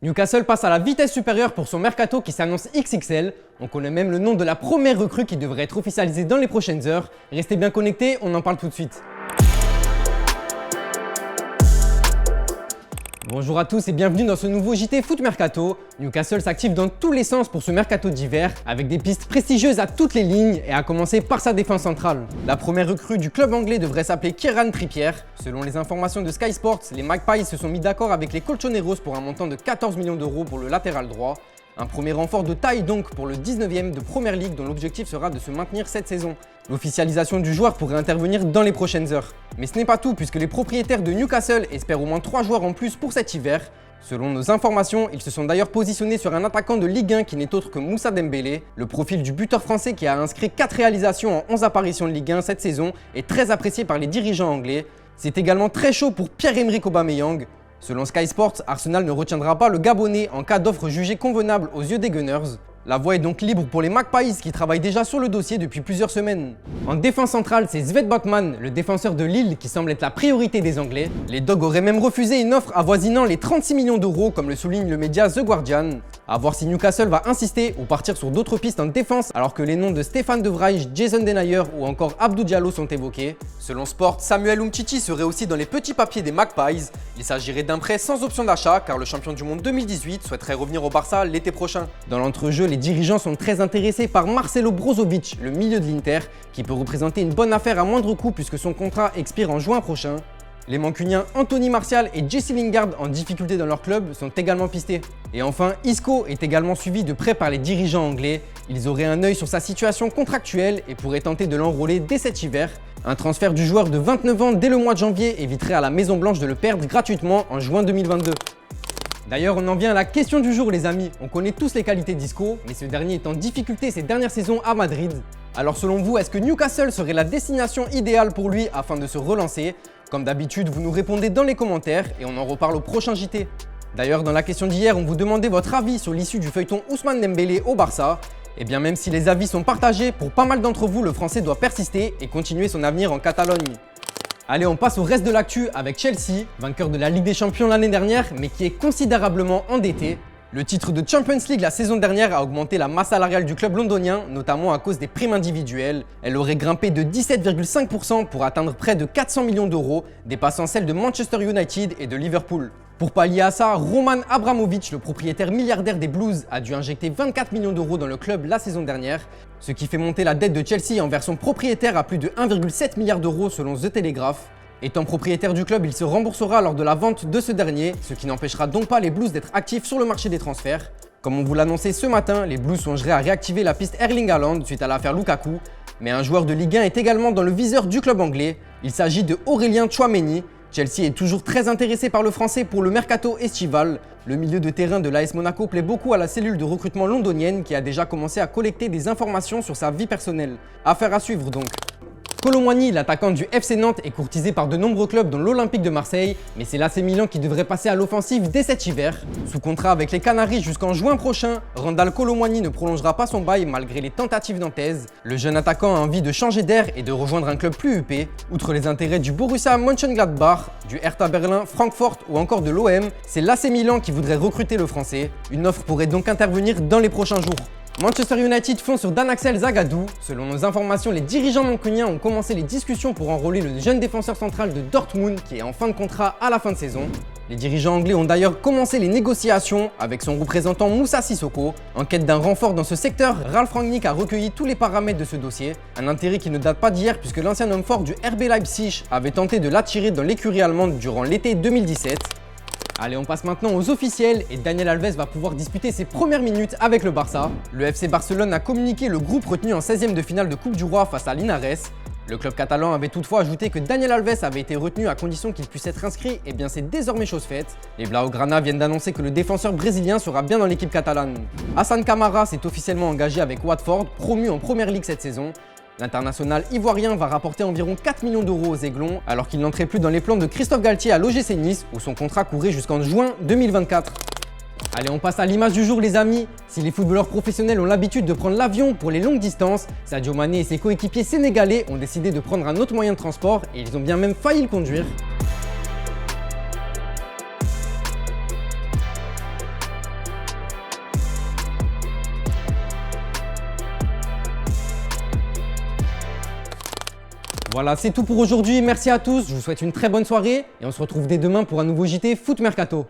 Newcastle passe à la vitesse supérieure pour son mercato qui s'annonce XXL. On connaît même le nom de la première recrue qui devrait être officialisée dans les prochaines heures. Restez bien connectés, on en parle tout de suite. Bonjour à tous et bienvenue dans ce nouveau JT Foot Mercato. Newcastle s'active dans tous les sens pour ce mercato d'hiver, avec des pistes prestigieuses à toutes les lignes et à commencer par sa défense centrale. La première recrue du club anglais devrait s'appeler Kieran Trippier. Selon les informations de Sky Sports, les Magpies se sont mis d'accord avec les Colchoneros pour un montant de 14 millions d'euros pour le latéral droit. Un premier renfort de taille donc pour le 19e de Premier League dont l'objectif sera de se maintenir cette saison. L'officialisation du joueur pourrait intervenir dans les prochaines heures. Mais ce n'est pas tout puisque les propriétaires de Newcastle espèrent au moins 3 joueurs en plus pour cet hiver. Selon nos informations, ils se sont d'ailleurs positionnés sur un attaquant de Ligue 1 qui n'est autre que Moussa Dembélé. Le profil du buteur français qui a inscrit 4 réalisations en 11 apparitions de Ligue 1 cette saison est très apprécié par les dirigeants anglais. C'est également très chaud pour Pierre-Emerick Aubameyang. Selon Sky Sports, Arsenal ne retiendra pas le Gabonais en cas d'offre jugée convenable aux yeux des Gunners. La voie est donc libre pour les Magpies qui travaillent déjà sur le dossier depuis plusieurs semaines. En défense centrale, c'est Sven Botman, le défenseur de Lille, qui semble être la priorité des Anglais. Les Dogs auraient même refusé une offre avoisinant les 36 millions d'euros, comme le souligne le média The Guardian. A voir si Newcastle va insister ou partir sur d'autres pistes en défense, alors que les noms de Stéphane De Vrij, Jason Denayer ou encore Abdou Diallo sont évoqués. Selon Sport, Samuel Umtiti serait aussi dans les petits papiers des Magpies. Il s'agirait d'un prêt sans option d'achat, car le champion du monde 2018 souhaiterait revenir au Barça l'été prochain. Dans l'entrejeu, les dirigeants sont très intéressés par Marcelo Brozovic, le milieu de l'Inter, qui peut représenter une bonne affaire à moindre coût puisque son contrat expire en juin prochain. Les Mancuniens Anthony Martial et Jesse Lingard en difficulté dans leur club sont également pistés. Et enfin, Isco est également suivi de près par les dirigeants anglais. Ils auraient un œil sur sa situation contractuelle et pourraient tenter de l'enrôler dès cet hiver. Un transfert du joueur de 29 ans dès le mois de janvier éviterait à la Maison Blanche de le perdre gratuitement en juin 2022. D'ailleurs, on en vient à la question du jour les amis. On connaît tous les qualités d'Isco, mais ce dernier est en difficulté ces dernières saisons à Madrid. Alors selon vous, est-ce que Newcastle serait la destination idéale pour lui afin de se relancer? Comme d'habitude, vous nous répondez dans les commentaires et on en reparle au prochain JT. D'ailleurs, dans la question d'hier, on vous demandait votre avis sur l'issue du feuilleton Ousmane Dembélé au Barça. Et bien même si les avis sont partagés, pour pas mal d'entre vous, le français doit persister et continuer son avenir en Catalogne. Allez, on passe au reste de l'actu avec Chelsea, vainqueur de la Ligue des Champions l'année dernière, mais qui est considérablement endetté. Le titre de Champions League la saison dernière a augmenté la masse salariale du club londonien, notamment à cause des primes individuelles. Elle aurait grimpé de 17,5% pour atteindre près de 400 millions d'euros, dépassant celle de Manchester United et de Liverpool. Pour pallier à ça, Roman Abramovich, le propriétaire milliardaire des Blues, a dû injecter 24 millions d'euros dans le club la saison dernière, ce qui fait monter la dette de Chelsea envers son propriétaire à plus de 1,7 milliard d'euros selon The Telegraph. Étant propriétaire du club, il se remboursera lors de la vente de ce dernier, ce qui n'empêchera donc pas les Blues d'être actifs sur le marché des transferts. Comme on vous l'annonçait ce matin, les Blues songeraient à réactiver la piste Erling Haaland suite à l'affaire Lukaku, mais un joueur de Ligue 1 est également dans le viseur du club anglais. Il s'agit de Aurélien Tchouaméni. Chelsea est toujours très intéressé par le français pour le mercato estival. Le milieu de terrain de l'AS Monaco plaît beaucoup à la cellule de recrutement londonienne qui a déjà commencé à collecter des informations sur sa vie personnelle. Affaire à suivre donc. Kolo Muani, l'attaquant du FC Nantes, est courtisé par de nombreux clubs dont l'Olympique de Marseille, mais c'est l'AC Milan qui devrait passer à l'offensive dès cet hiver. Sous contrat avec les Canaries jusqu'en juin prochain, Randal Kolo Muani ne prolongera pas son bail malgré les tentatives nantaises. Le jeune attaquant a envie de changer d'air et de rejoindre un club plus huppé. Outre les intérêts du Borussia Mönchengladbach, du Hertha Berlin, Francfort ou encore de l'OM, c'est l'AC Milan qui voudrait recruter le français. Une offre pourrait donc intervenir dans les prochains jours. Manchester United fonce sur Dan Axel Zagadou. Selon nos informations, les dirigeants mancuniens ont commencé les discussions pour enrôler le jeune défenseur central de Dortmund qui est en fin de contrat à la fin de saison. Les dirigeants anglais ont d'ailleurs commencé les négociations avec son représentant Moussa Sissoko. En quête d'un renfort dans ce secteur, Ralf Rangnick a recueilli tous les paramètres de ce dossier. Un intérêt qui ne date pas d'hier puisque l'ancien homme fort du RB Leipzig avait tenté de l'attirer dans l'écurie allemande durant l'été 2017. Allez, on passe maintenant aux officiels et Daniel Alves va pouvoir disputer ses premières minutes avec le Barça. Le FC Barcelone a communiqué le groupe retenu en 16e de finale de Coupe du Roi face à Linares. Le club catalan avait toutefois ajouté que Daniel Alves avait été retenu à condition qu'il puisse être inscrit, et bien c'est désormais chose faite. Les Blaugrana viennent d'annoncer que le défenseur brésilien sera bien dans l'équipe catalane. Hassan Camara s'est officiellement engagé avec Watford, promu en Premier League cette saison. L'international ivoirien va rapporter environ 4 millions d'euros aux Aiglons, alors qu'il n'entrait plus dans les plans de Christophe Galtier à l'OGC Nice, où son contrat courait jusqu'en juin 2024. Allez, on passe à l'image du jour les amis. Si les footballeurs professionnels ont l'habitude de prendre l'avion pour les longues distances, Sadio Mané et ses coéquipiers sénégalais ont décidé de prendre un autre moyen de transport et ils ont bien même failli le conduire. Voilà, c'est tout pour aujourd'hui. Merci à tous. Je vous souhaite une très bonne soirée et on se retrouve dès demain pour un nouveau JT Foot Mercato.